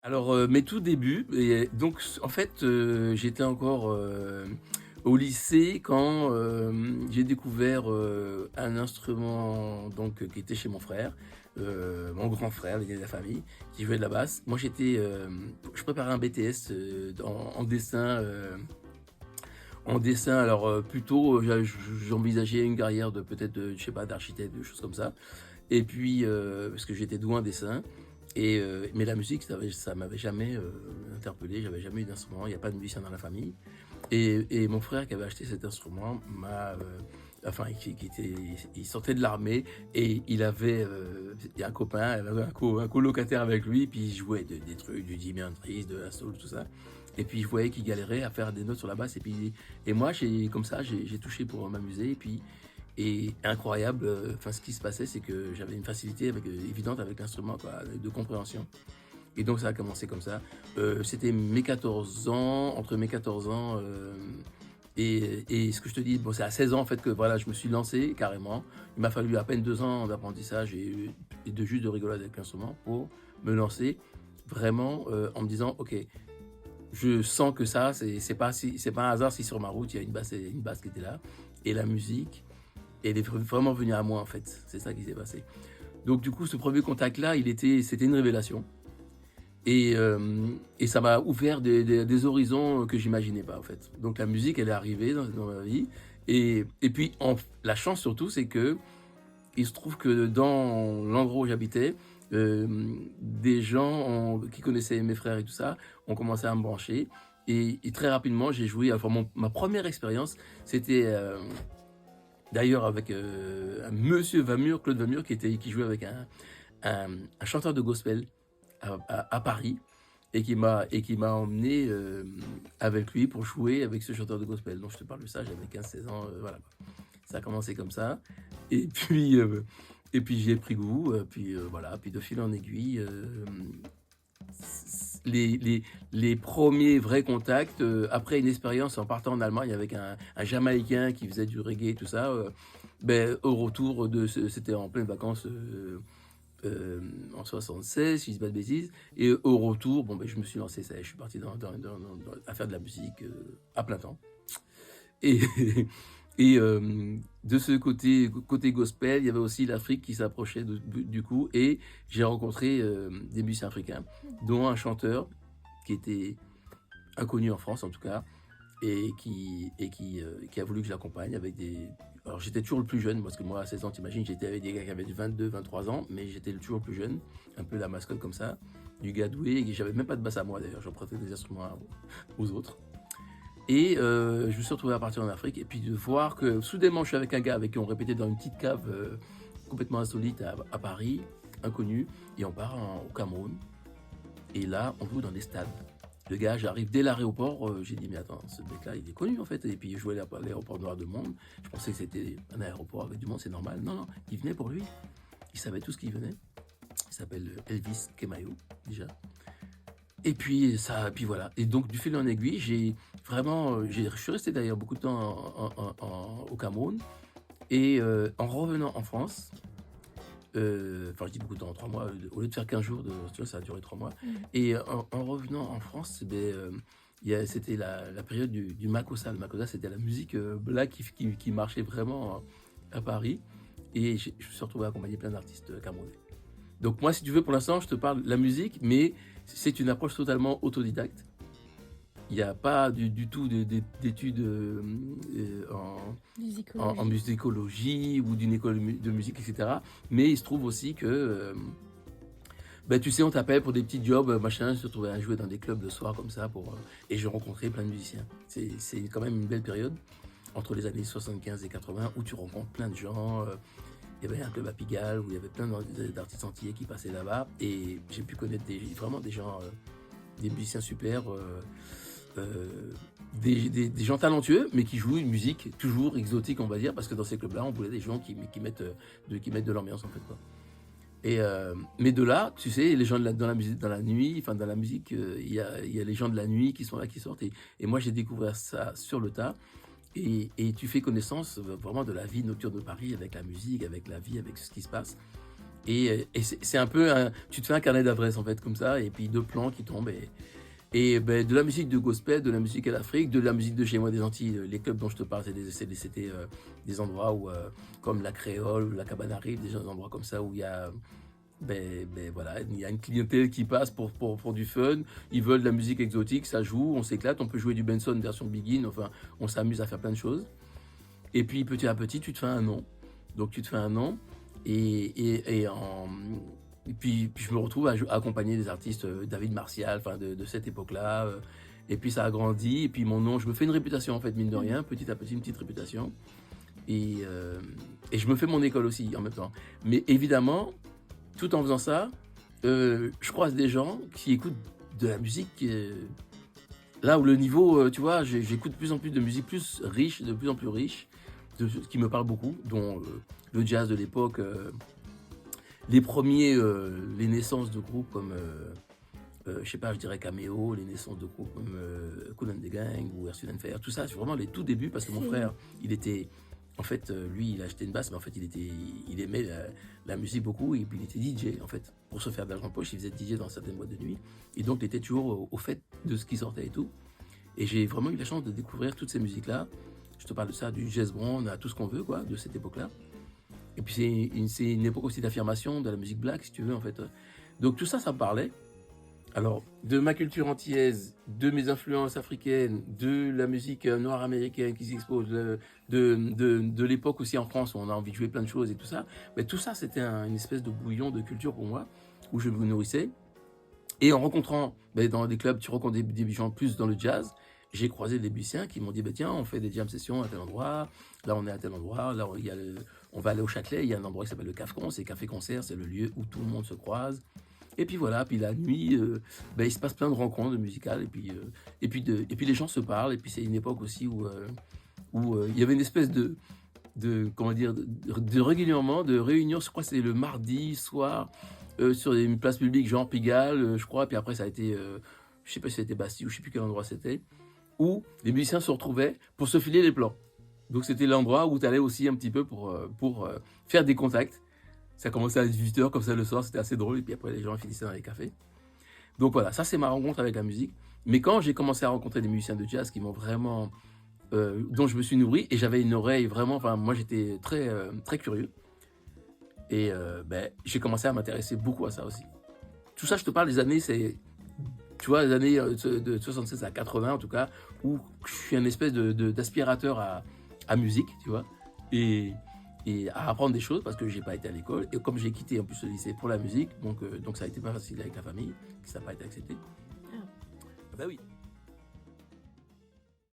Alors, mes tout débuts et donc en fait, j'étais encore, au lycée quand, j'ai découvert, un instrument donc qui était chez mon frère, mon grand frère, l'aîné de la famille, qui jouait de la basse. Moi je préparais un BTS, en dessin alors, plutôt, j'envisageais une carrière de peut-être de je sais pas d'architecte, de choses comme ça et puis, parce que j'étais doué en dessin et mais la musique, ça m'avait jamais, interpellé. J'avais jamais eu d'instrument, il y a pas de musicien dans la famille et mon frère qui avait acheté cet instrument m'a, enfin qui était il sortait de l'armée et il y a un copain, il avait un colocataire avec lui, puis il jouait des trucs, du Jimi Hendrix, de la soul, tout ça et puis je voyais qu'il galérait à faire des notes sur la basse et moi j'ai touché pour m'amuser et incroyable, enfin ce qui se passait, c'est que j'avais une facilité évidente avec l'instrument, quoi, de compréhension. Et donc ça a commencé comme ça. C'était mes 14 ans, entre mes 14 ans et ce que je te dis, bon, c'est à 16 ans en fait que voilà, je me suis lancé carrément. Il m'a fallu à peine 2 ans d'apprentissage et de juste de rigolade avec l'instrument pour me lancer vraiment en me disant, ok, je sens que ça, c'est pas un hasard si sur ma route il y a une basse qui était là et la musique et elle est vraiment venue à moi, en fait. C'est ça qui s'est passé. Donc, du coup, ce premier contact-là, c'était une révélation. Et ça m'a ouvert des horizons que j'imaginais pas, en fait. Donc, la musique, elle est arrivée dans ma vie. Et puis, la chance surtout, c'est que il se trouve que dans l'endroit où j'habitais, euh, des gens qui connaissaient mes frères et tout ça ont commencé à me brancher. Et très rapidement, j'ai joué. Enfin, ma première expérience, c'était d'ailleurs avec un monsieur Vamur, Claude Vamur, qui jouait avec un chanteur de gospel à Paris et qui m'a emmené avec lui pour jouer avec ce chanteur de gospel. Donc je te parle de ça, j'avais 15 16 ans, voilà. Ça a commencé comme ça. Et puis, euh, et puis j'y ai pris goût, puis voilà, puis de fil en aiguille, les, les, les premiers vrais contacts, après une expérience en partant en Allemagne avec un Jamaïcain qui faisait du reggae et tout ça, ben, au retour c'était en pleine vacances en 76, si je dis pas de bêtises, et au retour, bon, ben, je me suis lancé, ça, je suis parti à faire de la musique à plein temps. Et, de ce côté gospel, il y avait aussi l'Afrique qui s'approchait du coup, et j'ai rencontré des musiciens africains, dont un chanteur qui était inconnu en France en tout cas, qui a voulu que je l'accompagne avec des... Alors j'étais toujours le plus jeune, parce que moi à 16 ans, t'imagines, j'étais avec des gars qui avaient 22, 23 ans, mais j'étais toujours le plus jeune, un peu la mascotte comme ça, du gars doué, et j'avais même pas de basse à moi d'ailleurs, j'empruntais des instruments aux autres. Et je me suis retrouvé à partir en Afrique et puis de voir que soudainement je suis avec un gars avec qui on répétait dans une petite cave complètement insolite à Paris, inconnu, et on part au Cameroun. Et là, on joue dans des stades. Le gars, j'arrive dès l'aéroport, j'ai dit mais attends, ce mec-là, il est connu en fait. Et puis je jouais à l'aéroport Noir de Monde. Je pensais que c'était un aéroport avec du monde, c'est normal. Non, non, il venait pour lui. Il savait tout ce qui venait. Il s'appelle Elvis Kemayo, déjà. Et puis puis voilà. Et donc du fil en aiguille, j'ai vraiment, je suis resté d'ailleurs beaucoup de temps au Cameroun. Et en revenant en France, enfin je dis beaucoup de temps, en 3 mois, au lieu de faire 15 jours, tu vois, ça a duré 3 mois. Et en revenant en France, ben, c'était la période du Makossa. Le Makossa, c'était la musique black qui marchait vraiment à Paris. Et je me suis retrouvé à accompagner plein d'artistes camerounais. Donc moi, si tu veux, pour l'instant, je te parle de la musique, mais c'est une approche totalement autodidacte. Il n'y a pas du tout d'études en Musicologie. musicologie ou d'une école de musique, etc. Mais il se trouve aussi que, ben, tu sais, on t'appelle pour des petits jobs, machin. Je me retrouvais à jouer dans des clubs le soir comme ça et j'ai rencontré plein de musiciens. C'est quand même une belle période entre les années 75 et 80 où tu rencontres plein de gens. Il y avait un club à Pigalle où il y avait plein d'artistes antillais qui passaient là-bas et j'ai pu connaître vraiment des gens, des musiciens super, des gens talentueux mais qui jouent une musique toujours exotique, on va dire, parce que dans ces clubs-là on voulait des gens qui mettent, qui mettent de l'ambiance en fait, quoi. Mais de là, tu sais, les gens dans la musique, dans la nuit, enfin dans la musique, il y a les gens de la nuit qui sont là, qui sortent et moi j'ai découvert ça sur le tas. Et tu fais connaissance vraiment de la vie nocturne de Paris avec la musique, avec la vie, avec ce qui se passe. Et c'est un peu, tu te fais un carnet d'adresses en fait comme ça, et puis 2 plans qui tombent. Et ben, de la musique de gospel, de la musique à l'Afrique, de la musique de chez moi des Antilles. Les clubs dont je te parle, c'était des endroits où, comme la Créole, ou la Cabane Arrive, des endroits comme ça où il y a, voilà, il y a une clientèle qui passe pour du fun. Ils veulent de la musique exotique, ça joue, on s'éclate, on peut jouer du Benson version Begin, enfin, on s'amuse à faire plein de choses. Et puis petit à petit, tu te fais un nom. Donc tu te fais un nom, et puis je me retrouve à accompagner des artistes, David Martial, enfin de cette époque-là. Et puis ça a grandi, et puis mon nom, je me fais une réputation en fait, mine de rien, petit à petit, une petite réputation. Et je me fais mon école aussi en même temps. Mais évidemment, tout en faisant ça, je croise des gens qui écoutent de la musique, là où le niveau, tu vois, j'écoute de plus en plus de musique plus riche, de plus en plus riche, qui me parle beaucoup, dont le jazz de l'époque, les premiers, les naissances de groupes comme, je sais pas, je dirais Cameo, les naissances de groupes comme Kool and the Gang ou Earth, Wind and Fire, tout ça, c'est vraiment les tout débuts, parce que mon frère, il était, en fait, lui, il a acheté une basse, mais en fait, il aimait la musique beaucoup, et puis il était DJ, en fait, pour se faire de l'argent de poche, il faisait DJ dans certaines boîtes de nuit, et donc il était toujours au fait de ce qui sortait et tout. Et j'ai vraiment eu la chance de découvrir toutes ces musiques-là. Je te parle de ça, du jazz brown à tout ce qu'on veut, quoi, de cette époque-là. Et puis c'est une époque aussi d'affirmation de la musique black, si tu veux, en fait. Donc tout ça, ça me parlait. Alors, de ma culture antillaise, de mes influences africaines, de la musique noire américaine qui s'expose, de l'époque aussi en France où on a envie de jouer plein de choses et tout ça. Mais tout ça, c'était une espèce de bouillon de culture pour moi, où je me nourrissais. Et en rencontrant, dans des clubs, tu rencontres des gens plus dans le jazz. J'ai croisé des musiciens qui m'ont dit, tiens, on fait des jam sessions à tel endroit, là on est à tel endroit, là on va aller au Châtelet, il y a un endroit qui s'appelle le CAFCON, c'est Café Concert, c'est le lieu où tout le monde se croise. Et puis voilà, puis la nuit, il se passe plein de rencontres musicales, et puis les gens se parlent, et puis c'est une époque aussi où il y avait une espèce comment dire, de régulièrement, de réunions, je crois que c'est le mardi soir, sur une place publique, genre Pigalle, je crois, puis après ça a été, je sais pas si c'était Bastille ou je sais plus quel endroit c'était, où les musiciens se retrouvaient pour se filer les plans. Donc c'était l'endroit où tu allais aussi un petit peu pour faire des contacts. Ça commençait à 18h comme ça le soir, c'était assez drôle, et puis après les gens finissaient dans les cafés. Donc voilà, ça c'est ma rencontre avec la musique. Mais quand j'ai commencé à rencontrer des musiciens de jazz qui m'ont vraiment, dont je me suis nourri, et j'avais une oreille vraiment, enfin moi j'étais très, très curieux, et j'ai commencé à m'intéresser beaucoup à ça aussi. Tout ça, je te parle des années, tu vois, les années de 76 à 80 en tout cas, où je suis un espèce d'aspirateur à musique, tu vois, et à apprendre des choses parce que j'ai pas été à l'école, et comme j'ai quitté en plus le lycée pour la musique, donc ça a été pas facile avec la famille, ça n'a pas été accepté. Ah. Bah oui.